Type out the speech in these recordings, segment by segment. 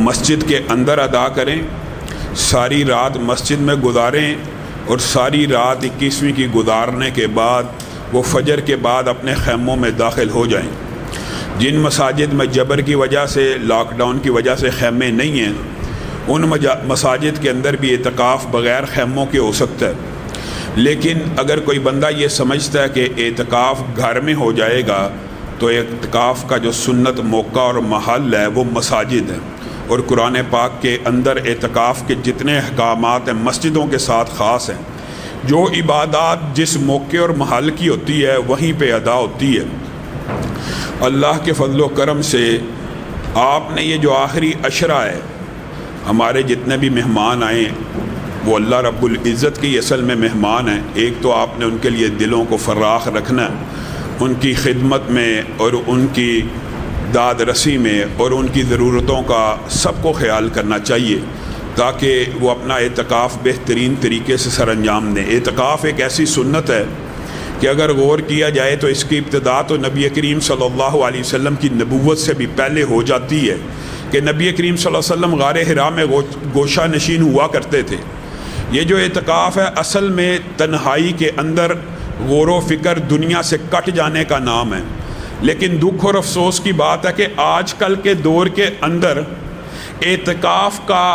مسجد کے اندر ادا کریں، ساری رات مسجد میں گزاریں، اور ساری رات 21ویں کی گزارنے کے بعد وہ فجر کے بعد اپنے خیموں میں داخل ہو جائیں۔ جن مساجد میں جبر کی وجہ سے، لاک ڈاؤن کی وجہ سے خیمے نہیں ہیں، ان مساجد کے اندر بھی اعتکاف بغیر خیموں کے ہو سکتا ہے۔ لیکن اگر کوئی بندہ یہ سمجھتا ہے کہ اعتکاف گھر میں ہو جائے گا، تو اعتکاف کا جو سنت موقع اور محل ہے وہ مساجد ہے، اور قرآن پاک کے اندر اعتکاف کے جتنے احکامات ہیں مسجدوں کے ساتھ خاص ہیں۔ جو عبادات جس موقع اور محل کی ہوتی ہے وہیں پہ ادا ہوتی ہے۔ اللہ کے فضل و کرم سے آپ نے یہ جو آخری عشرہ ہے، ہمارے جتنے بھی مہمان آئے وہ اللہ رب العزت کی اصل میں مہمان ہیں۔ ایک تو آپ نے ان کے لیے دلوں کو فراخ رکھنا، ان کی خدمت میں اور ان کی داد رسی میں اور ان کی ضرورتوں کا سب کو خیال کرنا چاہیے، تاکہ وہ اپنا اعتکاف بہترین طریقے سے سر انجام دیں۔ اعتکاف ایک ایسی سنت ہے کہ اگر غور کیا جائے تو اس کی ابتدا تو نبی کریم صلی اللہ علیہ وسلم کی نبوت سے بھی پہلے ہو جاتی ہے، کہ نبی کریم صلی اللہ علیہ وسلم غار حرا میں گوشہ نشین ہوا کرتے تھے۔ یہ جو اعتکاف ہے اصل میں تنہائی کے اندر غور و فکر دنیا سے کٹ جانے کا نام ہے، لیکن دکھ اور افسوس کی بات ہے کہ آج کل کے دور کے اندر اعتکاف کا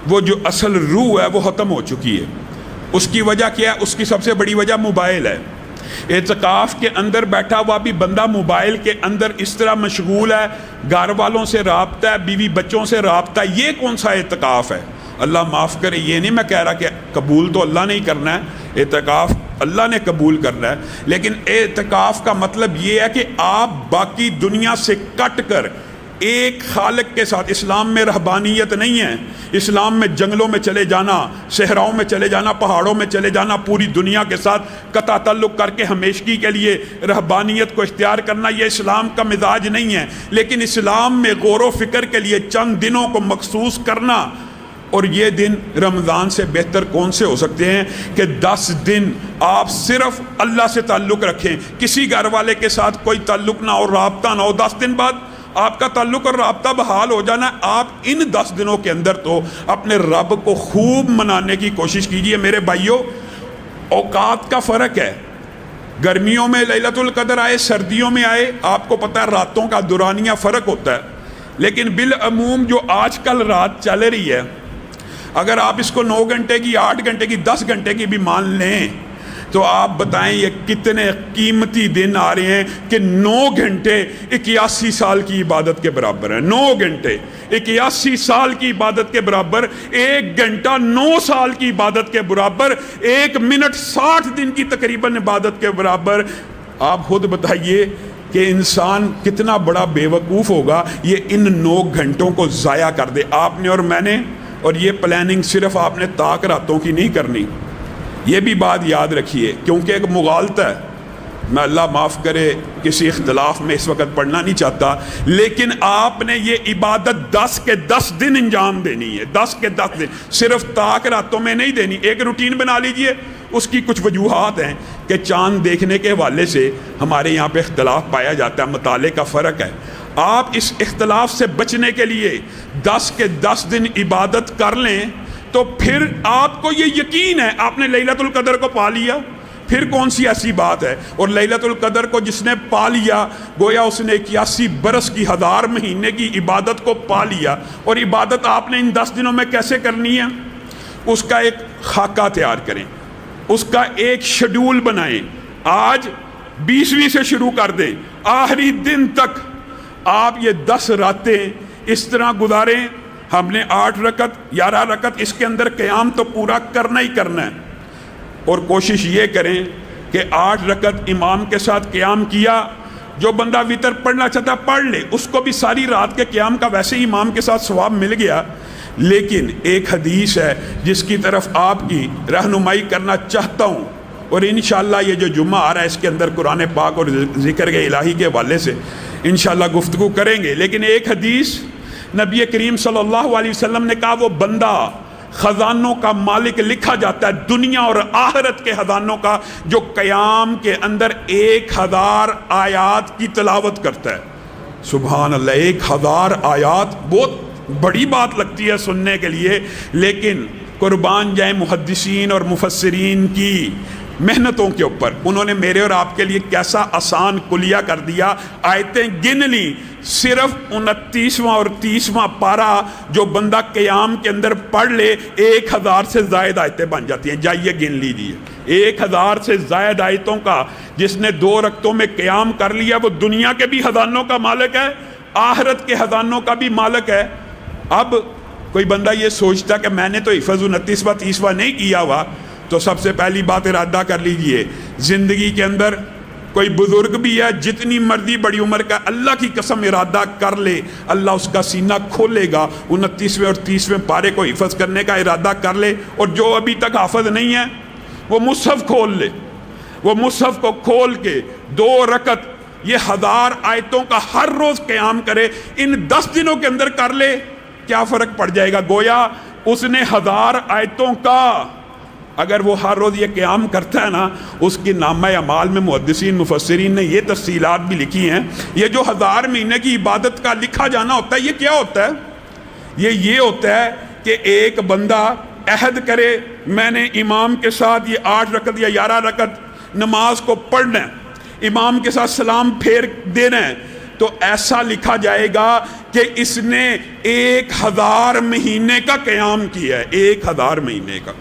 وہ جو اصل روح ہے وہ ختم ہو چکی ہے۔ اس کی وجہ کیا ہے؟ اس کی سب سے بڑی وجہ موبائل ہے۔ اعتکاف کے اندر بیٹھا ہوا بھی بندہ موبائل کے اندر اس طرح مشغول ہے، گھر والوں سے رابطہ ہے، بیوی بچوں سے رابطہ ہے۔ یہ کون سا اعتکاف ہے؟ اللہ معاف کرے، یہ نہیں میں کہہ رہا کہ قبول تو اللہ نے ہی کرنا ہے، اعتکاف اللہ نے قبول کرنا ہے، لیکن اعتکاف کا مطلب یہ ہے کہ آپ باقی دنیا سے کٹ کر ایک خالق کے ساتھ۔ اسلام میں رہبانیت نہیں ہے، اسلام میں جنگلوں میں چلے جانا، صحراؤں میں چلے جانا، پہاڑوں میں چلے جانا، پوری دنیا کے ساتھ قطع تعلق کر کے ہمیشگی کے لیے رہبانیت کو اختیار کرنا، یہ اسلام کا مزاج نہیں ہے۔ لیکن اسلام میں غور و فکر کے لیے چند دنوں کو مخصوص کرنا، اور یہ دن رمضان سے بہتر کون سے ہو سکتے ہیں کہ 10 دن آپ صرف اللہ سے تعلق رکھیں، کسی گھر والے کے ساتھ کوئی تعلق نہ ہو، رابطہ نہ ہو۔ 10 دن بعد آپ کا تعلق اور رابطہ بحال ہو جانا ہے۔ آپ ان 10 دنوں کے اندر تو اپنے رب کو خوب منانے کی کوشش کیجئے۔ میرے بھائیوں، اوقات کا فرق ہے، گرمیوں میں لیلۃ القدر آئے، سردیوں میں آئے، آپ کو پتہ ہے راتوں کا دورانیہ فرق ہوتا ہے، لیکن بالعموم جو آج کل رات چل رہی ہے، اگر آپ اس کو 9 گھنٹے کی، 8 گھنٹے کی، 10 گھنٹے کی بھی مان لیں تو آپ بتائیں یہ کتنے قیمتی دن آ رہے ہیں کہ 9 گھنٹے 81 سال کی عبادت کے برابر ہیں۔ 9 گھنٹے 81 سال کی عبادت کے برابر، 1 گھنٹہ 9 سال کی عبادت کے برابر، 1 منٹ 60 دن کی تقریباً عبادت کے برابر۔ آپ خود بتائیے کہ انسان کتنا بڑا بے وقوف ہوگا یہ ان 9 گھنٹوں کو ضائع کر دے۔ آپ نے اور میں نے، اور یہ پلاننگ صرف آپ نے طاق راتوں کی نہیں کرنی، یہ بھی بات یاد رکھیے، کیونکہ ایک مغالطہ ہے۔ میں اللہ معاف کرے کسی اختلاف میں اس وقت پڑھنا نہیں چاہتا، لیکن آپ نے یہ عبادت 10 کے 10 دن انجام دینی ہے، 10 کے 10 دن، صرف طاق راتوں میں نہیں دینی۔ ایک روٹین بنا لیجئے۔ اس کی کچھ وجوہات ہیں کہ چاند دیکھنے کے حوالے سے ہمارے یہاں پہ اختلاف پایا جاتا ہے، مطالعے کا فرق ہے۔ آپ اس اختلاف سے بچنے کے لیے 10 کے 10 دن عبادت کر لیں تو پھر آپ کو یہ یقین ہے آپ نے لیلۃ القدر کو پا لیا، پھر کون سی ایسی بات ہے؟ اور لیلۃ القدر کو جس نے پا لیا گویا اس نے 81 برس کی 1000 مہینے کی عبادت کو پا لیا۔ اور عبادت آپ نے ان 10 دنوں میں کیسے کرنی ہے؟ اس کا ایک خاکہ تیار کریں، اس کا ایک شیڈول بنائیں۔ آج 20ویں سے شروع کر دیں، آخری دن تک آپ یہ 10 راتیں اس طرح گزاریں۔ ہم نے 8 رکعت 11 رکعت اس کے اندر قیام تو پورا کرنا ہی کرنا ہے، اور کوشش یہ کریں کہ 8 رکعت امام کے ساتھ قیام کیا۔ جو بندہ وتر پڑھنا چاہتا پڑھ لے، اس کو بھی ساری رات کے قیام کا ویسے ہی امام کے ساتھ ثواب مل گیا۔ لیکن ایک حدیث ہے جس کی طرف آپ کی رہنمائی کرنا چاہتا ہوں، اور انشاءاللہ یہ جو جمعہ آ رہا ہے اس کے اندر قرآن پاک اور ذکر کے الہی کے حوالے سے انشاءاللہ گفتگو کریں گے۔ لیکن ایک حدیث نبی کریم صلی اللہ علیہ وسلم نے کہا، وہ بندہ خزانوں کا مالک لکھا جاتا ہے، دنیا اور آخرت کے خزانوں کا، جو قیام کے اندر 1000 آیات کی تلاوت کرتا ہے۔ سبحان اللہ، 1000 آیات بہت بڑی بات لگتی ہے سننے کے لیے، لیکن قربان جائیں محدثین اور مفسرین کی محنتوں کے اوپر، انہوں نے میرے اور آپ کے لیے کیسا آسان کلیہ کر دیا۔ آیتیں گن لی، صرف 29واں اور 30واں پارہ جو بندہ قیام کے اندر پڑھ لے 1000 سے زائد آیتیں بن جاتی ہیں۔ جائیے گن لیجیے، 1000 سے زائد آیتوں کا جس نے 2 رکعتوں میں قیام کر لیا، وہ دنیا کے بھی خزانوں کا مالک ہے، آخرت کے خزانوں کا بھی مالک ہے۔ اب کوئی بندہ یہ سوچتا کہ میں نے تو حفظ 29واں 30واں نہیں کیا ہوا، تو سب سے پہلی بات ارادہ کر لیجئے، زندگی کے اندر کوئی بزرگ بھی ہے جتنی مرضی بڑی عمر کا، اللہ کی قسم ارادہ کر لے، اللہ اس کا سینہ کھولے گا، 29ویں اور 30ویں پارے کو حفظ کرنے کا ارادہ کر لے، اور جو ابھی تک حافظ نہیں ہے وہ مصحف کھول لے، وہ مصحف کو کھول کے 2 رکعت یہ 1000 آیتوں کا ہر روز قیام کرے، ان 10 دنوں کے اندر کر لے، کیا فرق پڑ جائے گا؟ گویا اس نے 1000 آیتوں کا اگر وہ ہر روز یہ قیام کرتا ہے نا، اس کی نامہ اعمال میں محدثین مفسرین نے یہ تفصیلات بھی لکھی ہیں۔ یہ جو 1000 مہینے کی عبادت کا لکھا جانا ہوتا ہے، یہ کیا ہوتا ہے؟ یہ ہوتا ہے کہ ایک بندہ عہد کرے، میں نے امام کے ساتھ یہ 8 رکعت یا 11 رکعت نماز کو پڑھنا ہے، امام کے ساتھ سلام پھیر دینا ہے، تو ایسا لکھا جائے گا کہ اس نے 1000 مہینے کا قیام کیا ہے، 1000 مہینے کا،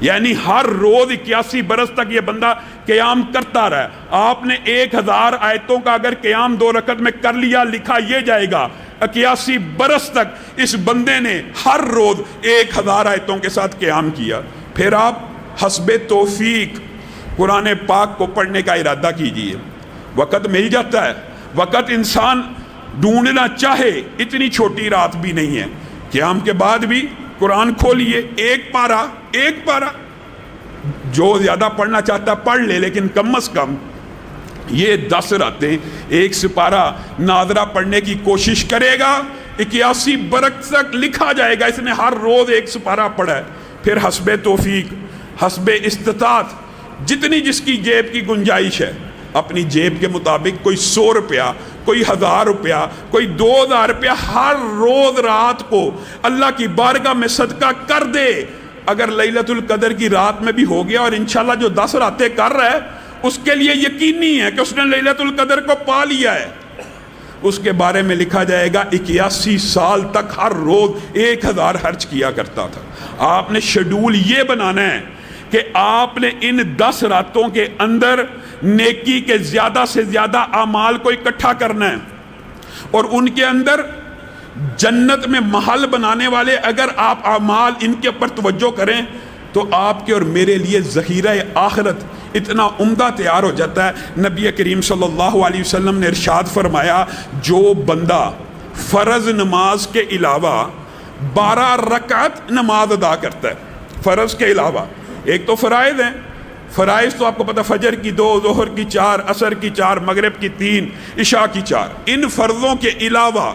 یعنی ہر روز 81 برس تک یہ بندہ قیام کرتا رہا ہے۔ آپ نے 1000 آیتوں کا اگر قیام 2 رکعت میں کر لیا، لکھا یہ جائے گا 81 برس تک اس بندے نے ہر روز 1000 آیتوں کے ساتھ قیام کیا۔ پھر آپ حسب توفیق قرآن پاک کو پڑھنے کا ارادہ کیجئے، وقت مل جاتا ہے، وقت انسان ڈھونڈنا چاہے اتنی چھوٹی رات بھی نہیں ہے، قیام کے بعد بھی قرآن کھولیے، ایک پارہ جو زیادہ پڑھنا چاہتا پڑھ لے، لیکن کم از کم یہ 10 راتیں 1 سپارہ ناظرہ پڑھنے کی کوشش کرے گا، 81 برس تک لکھا جائے گا اس نے ہر روز 1 سپارہ پڑھا ہے۔ پھر حسب توفیق، حسب استطاعت، جتنی جس کی جیب کی گنجائش ہے، اپنی جیب کے مطابق کوئی 100 روپیہ، کوئی 1000 روپیہ، کوئی 2000 روپیہ ہر روز رات کو اللہ کی بارگاہ میں صدقہ کر دے۔ اگر لیلۃ القدر کی رات میں بھی ہو گیا، اور انشاءاللہ جو 10 راتیں کر رہا ہے اس کے لیے یقینی ہے کہ اس نے لیلۃ القدر کو پا لیا ہے، اس کے بارے میں لکھا جائے گا 81 سال تک ہر روز 1000 خرچ کیا کرتا تھا۔ آپ نے شیڈول یہ بنانا ہے کہ آپ نے ان 10 راتوں کے اندر نیکی کے زیادہ سے زیادہ اعمال کو اکٹھا کرنا ہے، اور ان کے اندر جنت میں محل بنانے والے اگر آپ اعمال ان کے اوپر توجہ کریں تو آپ کے اور میرے لیے ذخیرہ آخرت اتنا عمدہ تیار ہو جاتا ہے۔ نبی کریم صلی اللہ علیہ وسلم نے ارشاد فرمایا، جو بندہ فرض نماز کے علاوہ 12 رکعت نماز ادا کرتا ہے، فرض کے علاوہ، ایک تو فرائض ہیں، فرائض تو آپ کو پتہ، فجر کی 2، ظہر کی 4، عصر کی 4، مغرب کی 3، عشاء کی 4، ان فرضوں کے علاوہ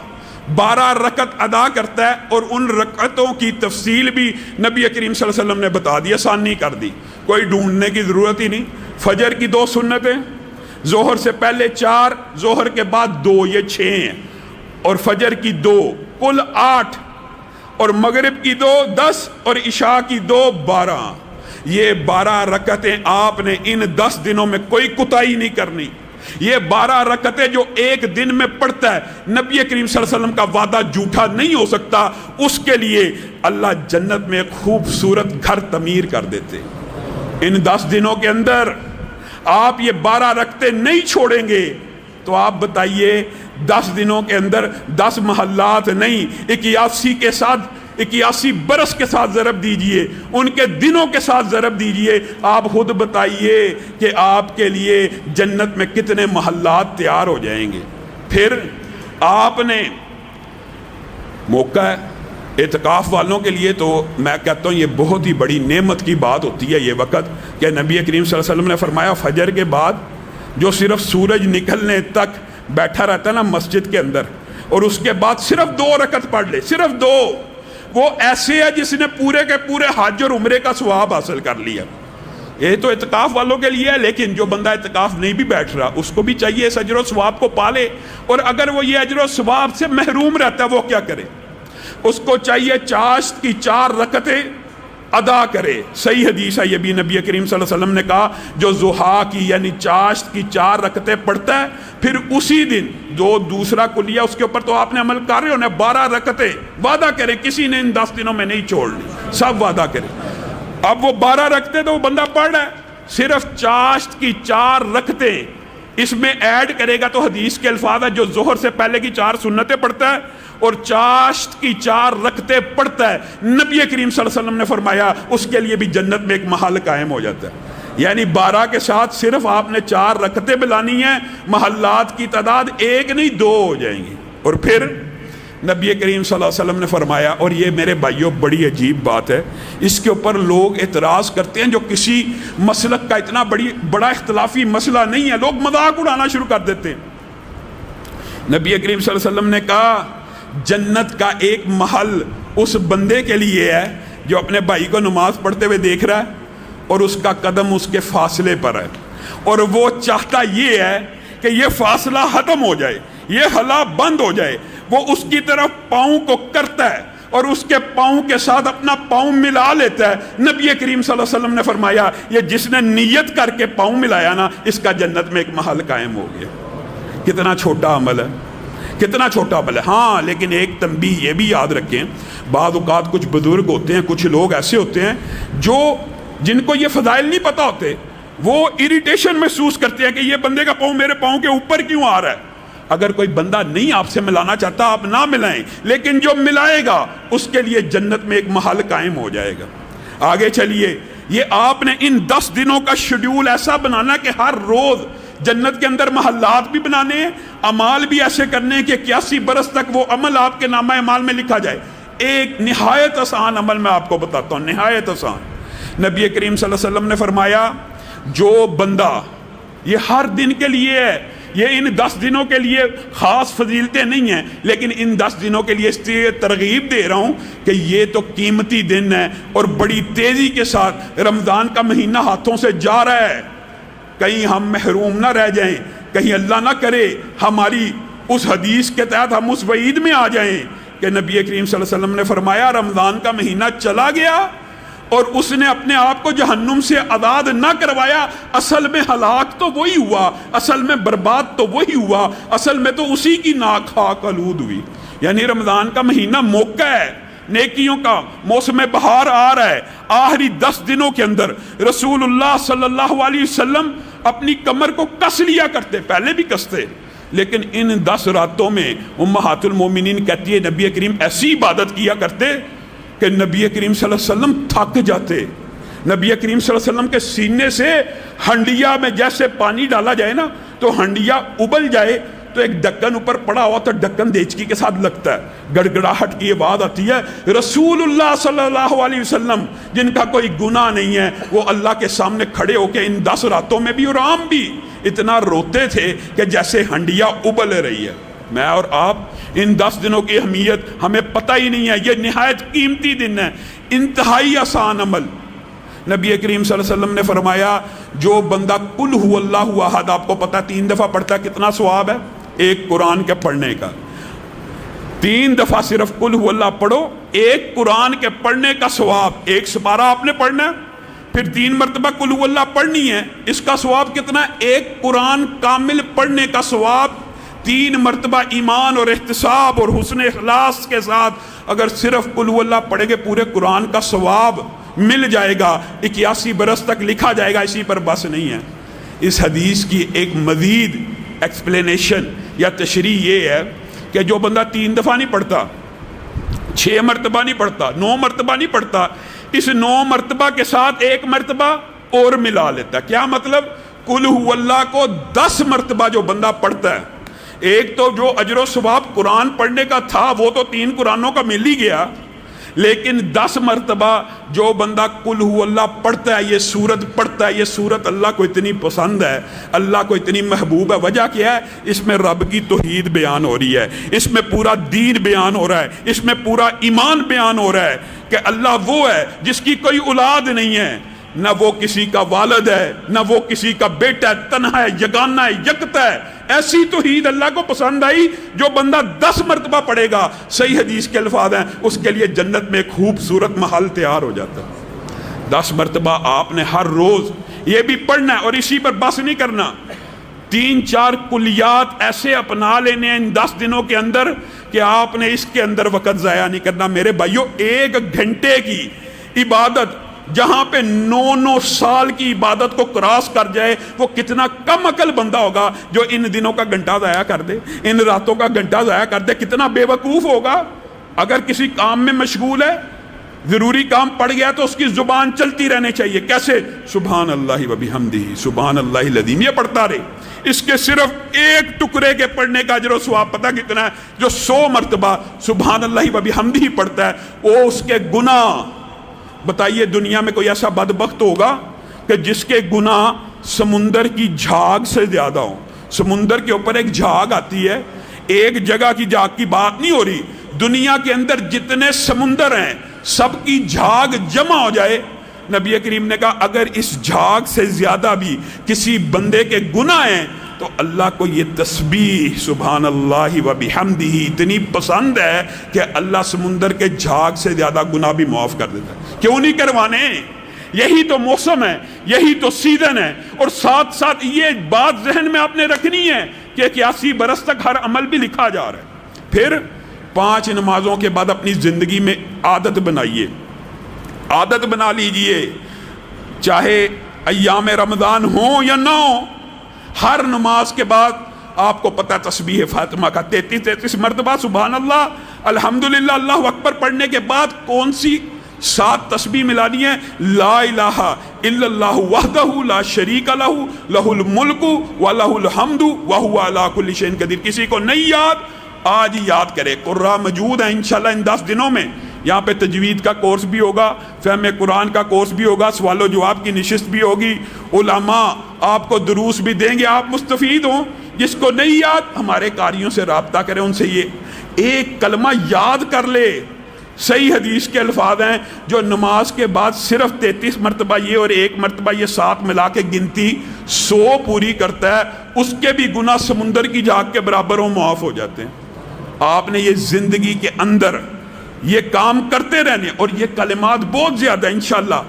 12 رکعت ادا کرتا ہے، اور ان رکعتوں کی تفصیل بھی نبی کریم صلی اللہ علیہ وسلم نے بتا دی، آسانی کر دی، کوئی ڈھونڈنے کی ضرورت ہی نہیں۔ فجر کی 2 سنتیں، ظہر سے پہلے 4، ظہر کے بعد 2، یہ 6 ہیں، اور فجر کی 2، کل 8، اور مغرب کی 2، 10، اور عشاء کی 2، 12۔ یہ 12 رکعتیں آپ نے ان 10 دنوں میں کوئی کوتاہی نہیں کرنی۔ یہ 12 رکعتیں جو ایک دن میں پڑھتا ہے، نبی کریم صلی اللہ علیہ وسلم کا وعدہ جھوٹا نہیں ہو سکتا، اس کے لیے اللہ جنت میں ایک خوبصورت گھر تعمیر کر دیتے۔ ان 10 دنوں کے اندر آپ یہ 12 رکعتیں نہیں چھوڑیں گے تو آپ بتائیے 10 دنوں کے اندر 10 محلات نہیں، 81 کے ساتھ 81 برس کے ساتھ ضرب دیجئے، ان کے دنوں کے ساتھ ضرب دیجئے، آپ خود بتائیے کہ آپ کے لیے جنت میں کتنے محلات تیار ہو جائیں گے۔ پھر آپ نے موقع ہے اعتکاف والوں کے لیے، تو میں کہتا ہوں یہ بہت ہی بڑی نعمت کی بات ہوتی ہے یہ وقت، کہ نبی کریم صلی اللہ علیہ وسلم نے فرمایا فجر کے بعد جو صرف سورج نکلنے تک بیٹھا رہتا ہے نا مسجد کے اندر، اور اس کے بعد صرف 2 رکعت پڑھ لے، صرف 2، وہ ایسے ہے جس نے پورے کے پورے حج اور عمرے کا ثواب حاصل کر لیا۔ یہ تو اعتکاف والوں کے لیے ہے، لیکن جو بندہ اعتکاف نہیں بھی بیٹھ رہا اس کو بھی چاہیے اس اجر و ثواب کو پالے، اور اگر وہ یہ اجر و ثواب سے محروم رہتا ہے وہ کیا کرے؟ اس کو چاہیے چاشت کی 4 رکعتیں ادا کرے. صحیح حدیث ہے یہ بھی, نبی کریم صلی اللہ علیہ وسلم نے کہا جو ضحیٰ کی یعنی چاشت کی 4 رکعتیں پڑھتا ہے پھر اسی دن جو دوسرا کلیہ اس کے اوپر تو آپ نے عمل کر رہے ہونا 12 رکعتیں وعدہ کرے, کسی نے ان 10 دنوں میں نہیں چھوڑنی, سب وعدہ کرے. اب وہ 12 رکعتیں تو وہ بندہ پڑھ رہا ہے, صرف چاشت کی 4 رکعتیں اس میں ایڈ کرے گا تو حدیث کے الفاظ ہے جو ظہر سے پہلے کی 4 سنتیں پڑھتا ہے اور چاشت کی 4 رکعتیں پڑھتا ہے, نبی کریم صلی اللہ علیہ وسلم نے فرمایا اس کے لیے بھی جنت میں ایک محل قائم ہو جاتا ہے. یعنی 12 کے ساتھ صرف آپ نے 4 رکعتیں بلانی ہیں, محلات کی تعداد 1 نہیں 2 ہو جائیں گی. اور پھر نبی کریم صلی اللہ علیہ وسلم نے فرمایا, اور یہ میرے بھائیوں بڑی عجیب بات ہے, اس کے اوپر لوگ اعتراض کرتے ہیں جو کسی مسلک کا اتنا بڑا اختلافی مسئلہ نہیں ہے, لوگ مذاق اڑانا شروع کر دیتے ہیں. نبی کریم صلی اللہ علیہ وسلم نے کہا جنت کا ایک محل اس بندے کے لیے ہے جو اپنے بھائی کو نماز پڑھتے ہوئے دیکھ رہا ہے اور اس کا قدم اس کے فاصلے پر ہے, اور وہ چاہتا یہ ہے کہ یہ فاصلہ ختم ہو جائے, یہ حلا بند ہو جائے. وہ اس کی طرف پاؤں کو کرتا ہے اور اس کے پاؤں کے ساتھ اپنا پاؤں ملا لیتا ہے. نبی کریم صلی اللہ علیہ وسلم نے فرمایا یہ جس نے نیت کر کے پاؤں ملایا نا, اس کا جنت میں ایک محل قائم ہو گیا. کتنا چھوٹا عمل ہے, کتنا چھوٹا عمل ہے. ہاں لیکن ایک تنبیہ یہ بھی یاد رکھیں, بعض اوقات کچھ بزرگ ہوتے ہیں, کچھ لوگ ایسے ہوتے ہیں جن کو یہ فضائل نہیں پتہ ہوتے, وہ اریٹیشن محسوس کرتے ہیں کہ یہ بندے کا پاؤں میرے پاؤں کے اوپر کیوں آ رہا ہے. اگر کوئی بندہ نہیں آپ سے ملانا چاہتا آپ نہ ملائیں, لیکن جو ملائے گا اس کے لیے جنت میں ایک محل قائم ہو جائے گا. آگے چلیے, یہ آپ نے ان 10 دنوں کا شیڈیول ایسا بنانا کہ ہر روز جنت کے اندر محلات بھی بنانے ہیں, اعمال بھی ایسے کرنے ہیں کہ 81 برس تک وہ عمل آپ کے نامہ اعمال میں لکھا جائے. ایک نہایت آسان عمل میں آپ کو بتاتا ہوں, نہایت آسان. نبی کریم صلی اللہ علیہ وسلم نے فرمایا جو بندہ, یہ ہر دن کے لیے ہے, یہ ان 10 دنوں کے لیے خاص فضیلتیں نہیں ہیں, لیکن ان 10 دنوں کے لیے اس لیے ترغیب دے رہا ہوں کہ یہ تو قیمتی دن ہے اور بڑی تیزی کے ساتھ رمضان کا مہینہ ہاتھوں سے جا رہا ہے. کہیں ہم محروم نہ رہ جائیں, کہیں اللہ نہ کرے ہماری اس حدیث کے تحت ہم اس وعید میں آ جائیں کہ نبی کریم صلی اللہ علیہ وسلم نے فرمایا رمضان کا مہینہ چلا گیا اور اس نے اپنے آپ کو جہنم سے آزاد نہ کروایا, اصل میں ہلاک تو وہی ہوا, اصل میں برباد تو وہی ہوا, اصل میں تو اسی کی ناک خاک آلود ہوئی. یعنی رمضان کا مہینہ موقع ہے نیکیوں کا, موسم بہار آ رہا ہے. آخری 10 دنوں کے اندر رسول اللہ صلی اللہ علیہ وسلم اپنی کمر کو کس لیا کرتے, پہلے بھی کستے, لیکن ان 10 راتوں میں امہات المومنین کہتی ہے نبی کریم ایسی عبادت کیا کرتے کہ نبی کریم صلی اللہ علیہ وسلم تھک جاتے. نبی کریم صلی اللہ علیہ وسلم کے سینے سے ہنڈیا میں جیسے پانی ڈالا جائے نا تو ہنڈیا ابل جائے تو ایک ڈھکن اوپر پڑا ہوا تو ڈھکن دیچکی کے ساتھ لگتا ہے, گڑگڑاہٹ کی آواز آتی ہے. رسول اللہ صلی اللہ علیہ وسلم جن کا کوئی گناہ نہیں ہے وہ اللہ کے سامنے کھڑے ہو کے ان 10 راتوں میں بھی اور عام بھی اتنا روتے تھے کہ جیسے ہنڈیا ابل رہی ہے. میں اور آپ ان 10 دنوں کی اہمیت ہمیں پتہ ہی نہیں ہے. یہ نہایت قیمتی دن ہے, انتہائی آسان عمل. نبی کریم صلی اللہ علیہ وسلم نے فرمایا جو بندہ قل هو اللہ احد, آپ کو پتہ 3 دفعہ پڑھتا ہے کتنا ثواب ہے, ایک قرآن کے پڑھنے کا. 3 دفعہ صرف قل هو اللہ پڑھو, ایک قرآن کے پڑھنے کا ثواب. ایک سپارہ آپ نے پڑھنا ہے, پھر 3 مرتبہ قل هو اللہ پڑھنی ہے, اس کا ثواب کتنا ہے؟ ایک قرآن کامل پڑھنے کا ثواب. 3 مرتبہ ایمان اور احتساب اور حسن اخلاص کے ساتھ اگر صرف قل هو اللہ پڑھے گے پورے قرآن کا ثواب مل جائے گا, 81 برس تک لکھا جائے گا. اسی پر بس نہیں ہے, اس حدیث کی ایک مزید ایکسپلینیشن یا تشریح یہ ہے کہ جو بندہ 3 دفعہ نہیں پڑھتا, 6 مرتبہ نہیں پڑھتا, 9 مرتبہ نہیں پڑھتا, اس 9 مرتبہ کے ساتھ 1 مرتبہ اور ملا لیتا. کیا مطلب؟ قل هو اللہ کو 10 مرتبہ جو بندہ پڑھتا ہے, ایک تو جو اجر و ثواب قرآن پڑھنے کا تھا وہ تو 3 قرآنوں کا مل ہی گیا, لیکن 10 مرتبہ جو بندہ قل هو اللہ پڑھتا ہے, یہ سورت پڑھتا ہے, یہ سورت اللہ کو اتنی پسند ہے, اللہ کو اتنی محبوب ہے. وجہ کیا ہے؟ اس میں رب کی توحید بیان ہو رہی ہے, اس میں پورا دین بیان ہو رہا ہے, اس میں پورا ایمان بیان ہو رہا ہے کہ اللہ وہ ہے جس کی کوئی اولاد نہیں ہے, نہ وہ کسی کا والد ہے، نہ وہ کسی کا بیٹا ہے، تنہا ہے، یگانہ ہے، یکتا ہے۔ ایسی توحید اللہ کو پسند آئی جو بندہ 10 مرتبہ پڑھے گا، صحیح حدیث کے الفاظ ہیں، اس کے لیے جنت میں ایک خوبصورت محل تیار ہو جاتا ہے۔ 10 مرتبہ آپ نے ہر روز یہ بھی پڑھنا ہے، اور اسی پر بس نہیں کرنا، 3-4 کلیات ایسے اپنا لینے ہیں ان 10 دنوں کے اندر کہ آپ نے اس کے اندر وقت ضائع نہیں کرنا۔ میرے بھائیو، 1 گھنٹے کی عبادت جہاں پہ 9 سال کی عبادت کو کراس کر جائے، وہ کتنا کم عقل بندہ ہوگا جو ان دنوں کا گھنٹہ ضائع کر دے، ان راتوں کا گھنٹہ ضائع کر دے، کتنا بے وقوف ہوگا۔ اگر کسی کام میں مشغول ہے، ضروری کام پڑ گیا تو اس کی زبان چلتی رہنے چاہیے۔ کیسے؟ سبحان اللہ و بحمدہ، سبحان اللہ العظیم، یہ پڑھتا رہے۔ اس کے صرف ایک ٹکڑے کے پڑھنے کا اجر و ثواب پتہ کتنا ہے؟ جو 100 مرتبہ سبحان اللہ و بحمدہ پڑھتا ہے، وہ اس کے گناہ، بتائیے دنیا میں کوئی ایسا بدبخت ہوگا کہ جس کے گناہ سمندر کی جھاگ سے زیادہ ہوں؟ سمندر کے اوپر ایک جھاگ آتی ہے، ایک جگہ کی جھاگ کی بات نہیں ہو رہی، دنیا کے اندر جتنے سمندر ہیں سب کی جھاگ جمع ہو جائے، نبی کریم نے کہا اگر اس جھاگ سے زیادہ بھی کسی بندے کے گناہ ہیں تو اللہ کو یہ تسبیح سبحان اللہ و بحمدہ اتنی پسند ہے کہ اللہ سمندر کے جھاگ سے زیادہ گناہ بھی معاف کر دیتا ہے۔ کیوں نہیں کروانے؟ یہی تو موسم ہے، یہی تو سیزن ہے۔ اور ساتھ ساتھ یہ بات ذہن میں آپ نے رکھنی ہے کہ 81 برس تک ہر عمل بھی لکھا جا رہا ہے۔ پھر 5 نمازوں کے بعد اپنی زندگی میں عادت بنائیے، عادت بنا لیجئے، چاہے ایام رمضان ہوں یا نہ ہوں، ہر نماز کے بعد آپ کو پتہ تسبیح فاطمہ کا 33 مرتبہ سبحان اللہ الحمدللہ اللہ اکبر پڑھنے کے بعد کون سی 7 تسبیح ملانی ہے؟ لا الہ الا اللہ وحدہ لا شریک لہ لہ الملک و لہ الحمد وہو علی کل شیء قدیر۔ کسی کو نہیں یاد، آج ہی یاد کرے۔ قرآ موجود ہیں انشاءاللہ ان 10 دنوں میں، یہاں پہ تجوید کا کورس بھی ہوگا، فہم قرآن کا کورس بھی ہوگا، سوال و جواب کی نشست بھی ہوگی، علماء آپ کو دروس بھی دیں گے، آپ مستفید ہوں۔ جس کو نہیں یاد ہمارے قاریوں سے رابطہ کریں، ان سے یہ ایک کلمہ یاد کر لے۔ صحیح حدیث کے الفاظ ہیں جو نماز کے بعد صرف 33 مرتبہ یہ اور 1 مرتبہ یہ 7 ملا کے گنتی 100 پوری کرتا ہے، اس کے بھی گناہ سمندر کی جھاگ کے برابر ہوں، معاف ہو جاتے ہیں۔ آپ نے یہ زندگی کے اندر یہ کام کرتے رہنے، اور یہ کلمات بہت زیادہ انشاءاللہ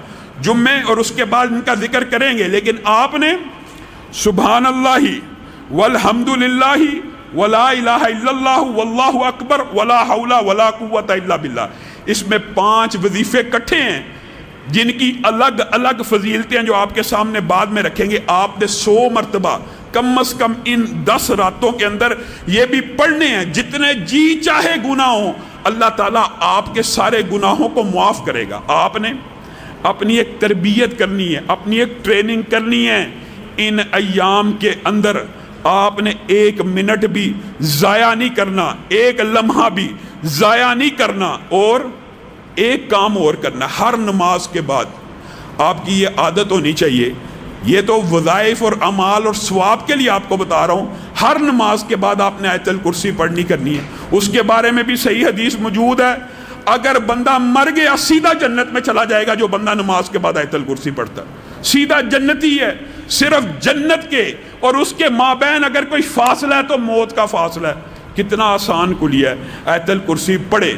جمعے اور اس کے بعد ان کا ذکر کریں گے، لیکن آپ نے سبحان اللہ والحمدللہ ولا الہ الا اللہ واللہ اکبر ولا حول ولا قوت الا باللہ، اس میں 5 وظیفے کٹھے ہیں جن کی الگ الگ فضیلتیں جو آپ کے سامنے بعد میں رکھیں گے۔ آپ نے 100 مرتبہ کم از کم ان 10 راتوں کے اندر یہ بھی پڑھنے ہیں، جتنے جی چاہے گناہ ہوں اللہ تعالیٰ آپ کے سارے گناہوں کو معاف کرے گا۔ آپ نے اپنی ایک تربیت کرنی ہے، اپنی ایک ٹریننگ کرنی ہے۔ ان ایام کے اندر آپ نے 1 منٹ بھی ضائع نہیں کرنا، 1 لمحہ بھی ضائع نہیں کرنا، اور ایک کام اور کرنا، ہر نماز کے بعد آپ کی یہ عادت ہونی چاہیے۔ یہ تو وظائف اور اعمال اور ثواب کے لیے آپ کو بتا رہا ہوں، ہر نماز کے بعد آپ نے آیت الکرسی پڑھنی کرنی ہے۔ اس کے بارے میں بھی صحیح حدیث موجود ہے، اگر بندہ مر گیا سیدھا جنت میں چلا جائے گا جو بندہ نماز کے بعد آیت الکرسی پڑھتا ہے، سیدھا جنتی ہے۔ صرف جنت کے اور اس کے مابین اگر کوئی فاصلہ ہے تو موت کا فاصلہ ہے۔ کتنا آسان کلیہ ہے، آیت الکرسی پڑھے۔